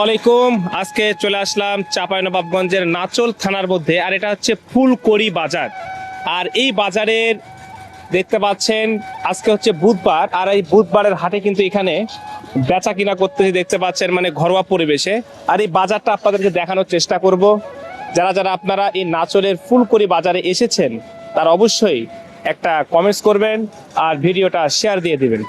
আলাইকুম। আজকে চলে আসলাম চাঁপাইনবাবগঞ্জের নাচল থানার মধ্যে, আর এটা হচ্ছে ফুলকড়ি বাজার। আর এই বাজারের দেখতে পাচ্ছেন আজকে হচ্ছে বুধবার, আর এই বুধবারের হাটে কিন্তু এখানে বেচা কিনা করতেছি দেখতে পাচ্ছেন, মানে ঘরোয়া পরিবেশে। আর এই বাজারটা আপনাদেরকে দেখানোর চেষ্টা করব। যারা যারা আপনারা এই নাচলের ফুলকড়ি বাজারে এসেছেন তারা অবশ্যই একটা কমেন্টস করবেন আর ভিডিওটা শেয়ার দিয়ে দিবেন।